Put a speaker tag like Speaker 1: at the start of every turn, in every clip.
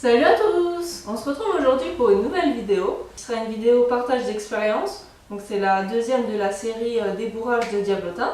Speaker 1: Salut à tous! On se retrouve aujourd'hui pour une nouvelle vidéo. Ce sera une vidéo partage d'expérience. Donc c'est la deuxième de la série débourrage de diablotin.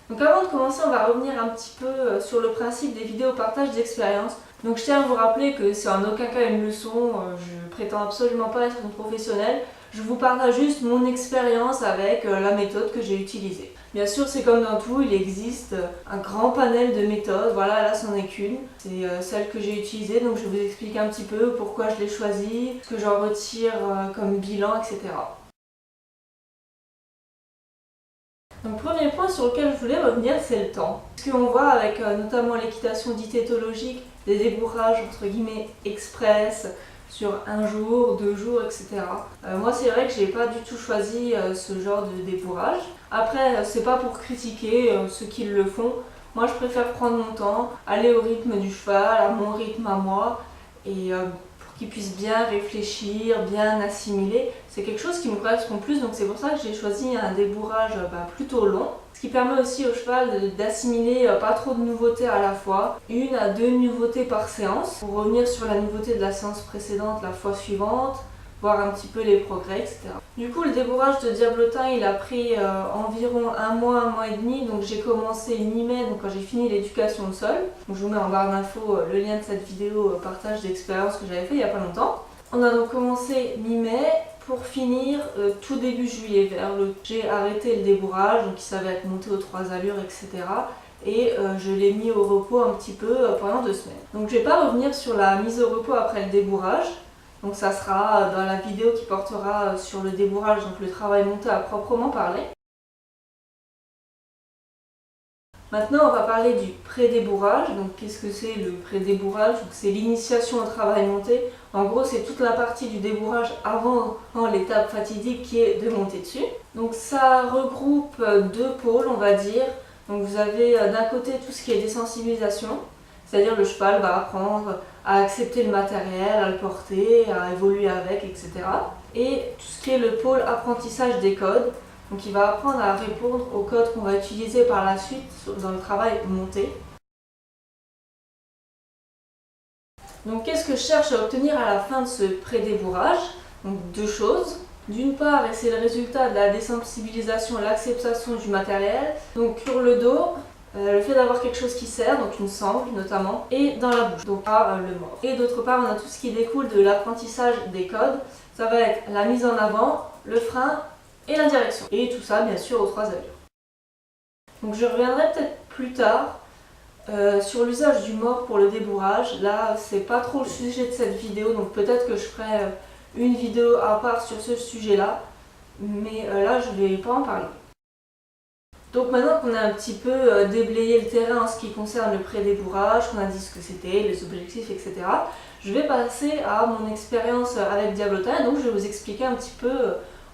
Speaker 1: Donc avant de commencer, on va revenir un petit peu sur le principe des vidéos partage d'expérience. Donc je tiens à vous rappeler que c'est en aucun cas une leçon, je prétends absolument pas être une professionnelle. Je vous partage juste mon expérience avec la méthode que j'ai utilisée. Bien sûr, c'est comme dans tout, il existe un grand panel de méthodes. Voilà, là, c'en est qu'une. C'est celle que j'ai utilisée, donc je vais vous expliquer un petit peu pourquoi je l'ai choisie, ce que j'en retire comme bilan, etc. Donc premier point sur lequel je voulais revenir, c'est le temps. Ce qu'on voit avec notamment l'équitation dite éthologique, des débourrages entre guillemets express, sur un jour, 2 jours, etc. Moi c'est vrai que j'ai pas du tout choisi ce genre de débourrage. Après c'est pas pour critiquer ceux qui le font. Moi je préfère prendre mon temps, aller au rythme du cheval, à mon rythme à moi, et pour qu'il puisse bien réfléchir, bien assimiler. C'est quelque chose qui me correspond plus, donc c'est pour ça que j'ai choisi un débourrage plutôt long. Ce qui permet aussi au cheval d'assimiler pas trop de nouveautés à la fois, 1 à 2 nouveautés par séance, pour revenir sur la nouveauté de la séance précédente la fois suivante, voir un petit peu les progrès, etc. Du coup, le débourrage de diablotin, il a pris environ un mois et demi, donc j'ai commencé mi-mai, donc quand j'ai fini l'éducation de sol. Donc je vous mets en barre d'infos le lien de cette vidéo partage d'expérience que j'avais fait il n'y a pas longtemps. On a donc commencé mi-mai, pour finir tout début juillet, j'ai arrêté le débourrage, donc ça va être monté aux 3 allures, etc. Et je l'ai mis au repos un petit peu pendant 2 semaines. Donc je ne vais pas revenir sur la mise au repos après le débourrage. Donc ça sera dans la vidéo qui portera sur le débourrage, donc le travail monté à proprement parler. Maintenant, on va parler du pré-débourrage. Donc, qu'est-ce que c'est le pré-débourrage? C'est l'initiation au travail monté. En gros, c'est toute la partie du débourrage avant l'étape fatidique qui est de monter dessus. Donc, ça regroupe 2 pôles, on va dire. Donc, vous avez d'un côté tout ce qui est désensibilisation, c'est-à-dire le cheval va apprendre à accepter le matériel, à le porter, à évoluer avec, etc. Et tout ce qui est le pôle apprentissage des codes. Donc il va apprendre à répondre aux codes qu'on va utiliser par la suite dans le travail monté. Donc qu'est-ce que je cherche à obtenir à la fin de ce pré-débourrage? Donc 2 choses. D'une part, et c'est le résultat de la désensibilisation et l'acceptation du matériel. Donc sur le dos, le fait d'avoir quelque chose qui serre, donc une sangle notamment, et dans la bouche, donc le mort. Et d'autre part, on a tout ce qui découle de l'apprentissage des codes. Ça va être la mise en avant, le frein, et la direction. Et tout ça, bien sûr, aux 3 allures. Donc je reviendrai peut-être plus tard sur l'usage du mort pour le débourrage. Là, c'est pas trop le sujet de cette vidéo, donc peut-être que je ferai une vidéo à part sur ce sujet-là. Mais là, je vais pas en parler. Donc maintenant qu'on a un petit peu déblayé le terrain en ce qui concerne le pré-débourrage, qu'on a dit ce que c'était, les objectifs, etc., je vais passer à mon expérience avec diablotin. Donc je vais vous expliquer un petit peu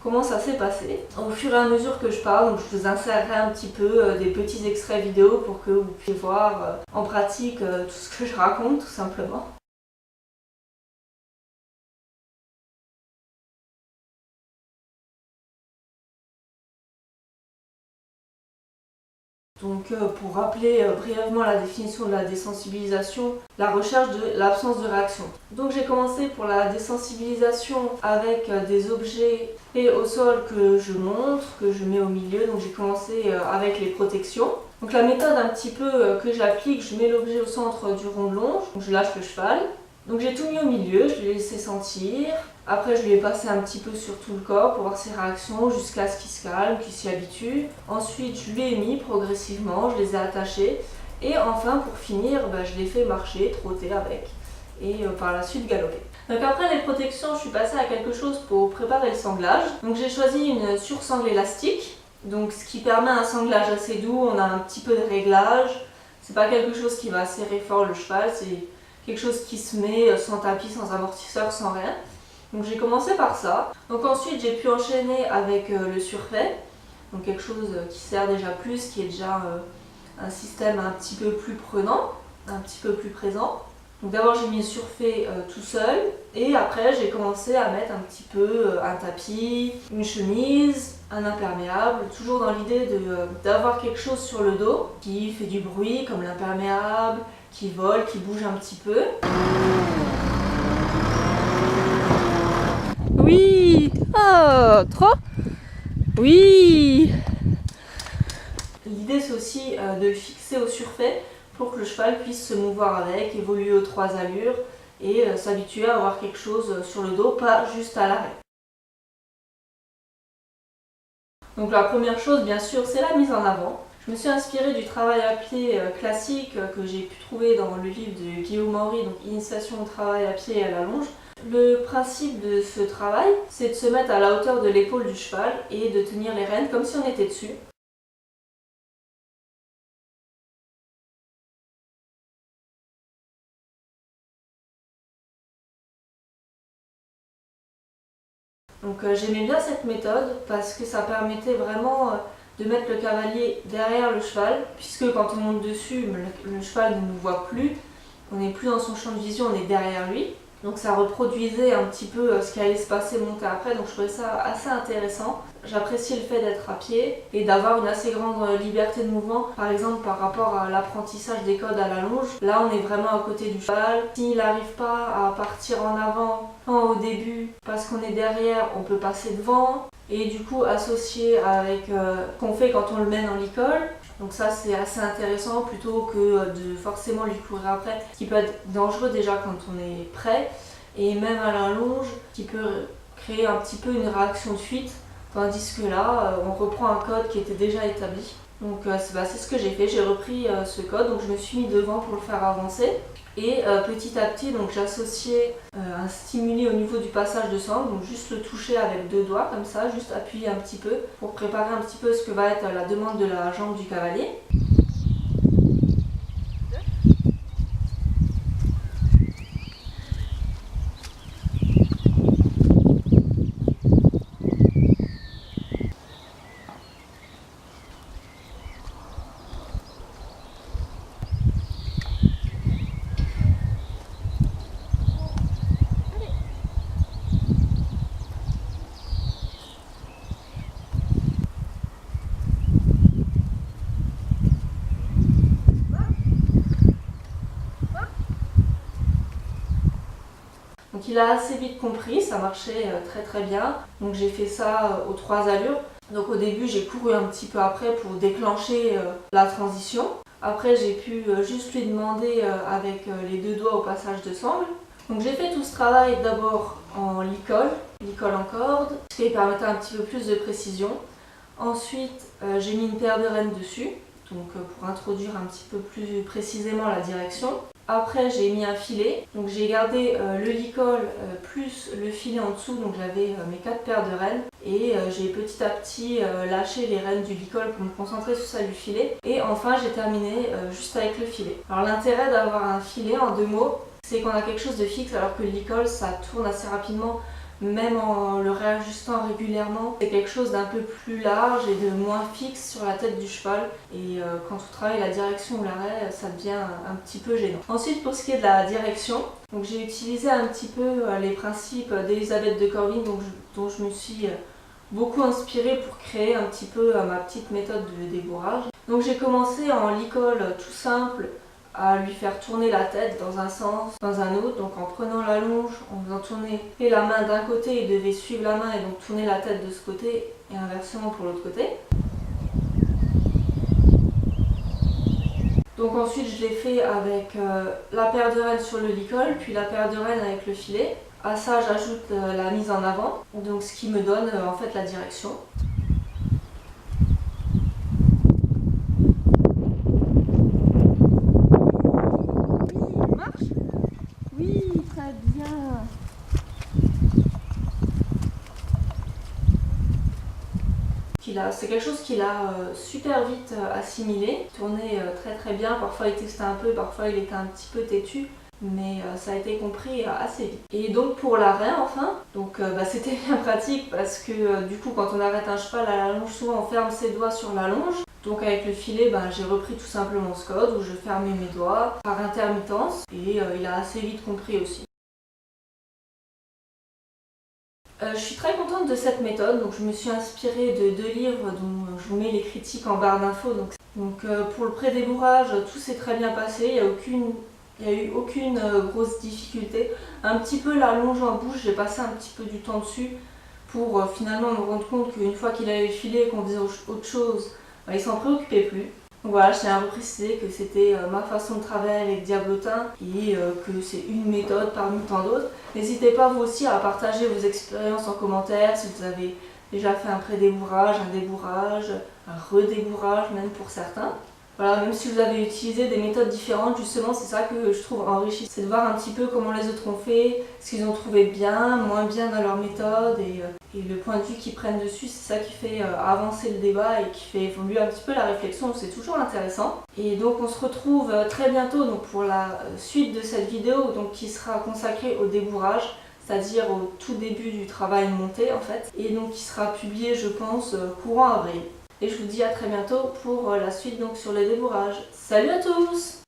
Speaker 1: comment ça s'est passé. Au fur et à mesure que je parle, donc je vous insérerai un petit peu des petits extraits vidéo pour que vous puissiez voir en pratique tout ce que je raconte, tout simplement. Donc pour rappeler brièvement la définition de la désensibilisation, la recherche de l'absence de réaction. Donc j'ai commencé pour la désensibilisation avec des objets et au sol que je montre, que je mets au milieu. Donc j'ai commencé avec les protections. Donc la méthode un petit peu que j'applique, je mets l'objet au centre du rond de longe, donc je lâche le cheval. Donc j'ai tout mis au milieu, je l'ai laissé sentir. Après je lui ai passé un petit peu sur tout le corps pour voir ses réactions jusqu'à ce qu'il se calme, qu'il s'y habitue. Ensuite je lui ai mis progressivement, je les ai attachés. Et enfin pour finir, je l'ai fait marcher, trotter avec. Et par la suite galoper. Donc après les protections, je suis passée à quelque chose pour préparer le sanglage. Donc j'ai choisi une sursangle élastique. Donc ce qui permet un sanglage assez doux, on a un petit peu de réglage. C'est pas quelque chose qui va serrer fort le cheval, c'est quelque chose qui se met sans tapis, sans amortisseur, sans rien. Donc j'ai commencé par ça. Donc ensuite j'ai pu enchaîner avec le surfait. Donc quelque chose qui sert déjà plus, qui est déjà un système un petit peu plus prenant, un petit peu plus présent. Donc d'abord j'ai mis le surfait tout seul et après j'ai commencé à mettre un petit peu un tapis, une chemise, un imperméable, toujours dans l'idée d'avoir quelque chose sur le dos qui fait du bruit comme l'imperméable, qui vole, qui bouge un petit peu. Oui! Oh, trop! Oui! L'idée c'est aussi de le fixer au surfait pour que le cheval puisse se mouvoir avec, évoluer aux 3 allures et s'habituer à avoir quelque chose sur le dos, pas juste à l'arrêt. Donc la première chose bien sûr c'est la mise en avant. Je me suis inspirée du travail à pied classique que j'ai pu trouver dans le livre de Guillaume Henry, donc Initiation au travail à pied et à la longe. Le principe de ce travail, c'est de se mettre à la hauteur de l'épaule du cheval et de tenir les rênes comme si on était dessus. Donc j'aimais bien cette méthode parce que ça permettait vraiment de mettre le cavalier derrière le cheval, puisque quand on monte dessus, le cheval ne nous voit plus, on n'est plus dans son champ de vision, on est derrière lui. Donc ça reproduisait un petit peu ce qui allait se passer monter après, donc je trouvais ça assez intéressant. J'appréciais le fait d'être à pied et d'avoir une assez grande liberté de mouvement, par exemple par rapport à l'apprentissage des codes à la longe. Là on est vraiment à côté du cheval. S'il n'arrive pas à partir en avant au début parce qu'on est derrière, on peut passer devant. Et du coup associé avec ce qu'on fait quand on le mène en licol. Donc ça c'est assez intéressant plutôt que de forcément lui courir après, ce qui peut être dangereux déjà quand on est prêt et même à la longe qui peut créer un petit peu une réaction de fuite, tandis que là on reprend un code qui était déjà établi. Donc c'est ce que j'ai fait, j'ai repris ce code, donc je me suis mis devant pour le faire avancer. Et petit à petit, donc j'associais un stimuli au niveau du passage de sangle, donc juste le toucher avec 2 doigts comme ça, juste appuyer un petit peu pour préparer un petit peu ce que va être la demande de la jambe du cavalier. Donc il a assez vite compris, ça marchait très très bien. Donc j'ai fait ça aux 3 allures. Donc au début j'ai couru un petit peu après pour déclencher la transition. Après j'ai pu juste lui demander avec les 2 doigts au passage de sangle. Donc j'ai fait tout ce travail d'abord en licol en corde, ce qui permettait un petit peu plus de précision. Ensuite j'ai mis une paire de rênes dessus, donc pour introduire un petit peu plus précisément la direction. Après j'ai mis un filet, donc j'ai gardé le licol plus le filet en dessous, donc j'avais mes 4 paires de rênes et j'ai petit à petit lâché les rênes du licol pour me concentrer sur celle du filet. Et enfin j'ai terminé juste avec le filet. Alors l'intérêt d'avoir un filet en 2 mots, c'est qu'on a quelque chose de fixe alors que le licol ça tourne assez rapidement. Même en le réajustant régulièrement, c'est quelque chose d'un peu plus large et de moins fixe sur la tête du cheval. Et quand on travaille la direction ou l'arrêt, ça devient un petit peu gênant. Ensuite, pour ce qui est de la direction, donc j'ai utilisé un petit peu les principes d'Elisabeth de Corbin, dont je me suis beaucoup inspirée pour créer un petit peu ma petite méthode de débourrage. Donc j'ai commencé en licol tout simple, à lui faire tourner la tête dans un sens, dans un autre, donc en prenant la longe, en faisant tourner la main d'un côté, il devait suivre la main et donc tourner la tête de ce côté et inversement pour l'autre côté. Donc ensuite je l'ai fait avec la paire de rênes sur le licol, puis la paire de rênes avec le filet. À ça j'ajoute la mise en avant, donc ce qui me donne en fait la direction. C'est quelque chose qu'il a super vite assimilé, tournait très très bien, parfois il testait un peu, parfois il était un petit peu têtu, mais ça a été compris assez vite. Et donc pour l'arrêt enfin, donc c'était bien pratique parce que du coup quand on arrête un cheval à la longe, souvent on ferme ses doigts sur la longe, Donc avec le filet, j'ai repris tout simplement ce code où je fermais mes doigts par intermittence et il a assez vite compris aussi. Je suis très contente de cette méthode, donc je me suis inspirée de 2 livres dont je vous mets les critiques en barre d'infos. Donc pour le pré-débourrage, tout s'est très bien passé, il n'y a eu aucune grosse difficulté. Un petit peu la longe en bouche, j'ai passé un petit peu du temps dessus pour finalement me rendre compte qu'une fois qu'il avait filé et qu'on faisait autre chose, il s'en préoccupait plus. Donc voilà, je tiens à repréciser que c'était ma façon de travailler avec Diablotin et que c'est une méthode parmi tant d'autres. N'hésitez pas vous aussi à partager vos expériences en commentaire si vous avez déjà fait un pré-débourrage, un débourrage, un redébourrage même pour certains. Voilà, même si vous avez utilisé des méthodes différentes, justement c'est ça que je trouve enrichissant. C'est de voir un petit peu comment les autres ont fait, ce qu'ils ont trouvé bien, moins bien dans leur méthode et le point de vue qu'ils prennent dessus, c'est ça qui fait avancer le débat et qui fait évoluer un petit peu la réflexion, c'est toujours intéressant. Et donc on se retrouve très bientôt donc, pour la suite de cette vidéo donc, qui sera consacrée au débourrage, c'est-à-dire au tout début du travail monté en fait, et donc qui sera publié je pense courant avril. Et je vous dis à très bientôt pour la suite donc sur le débourrage. Salut à tous!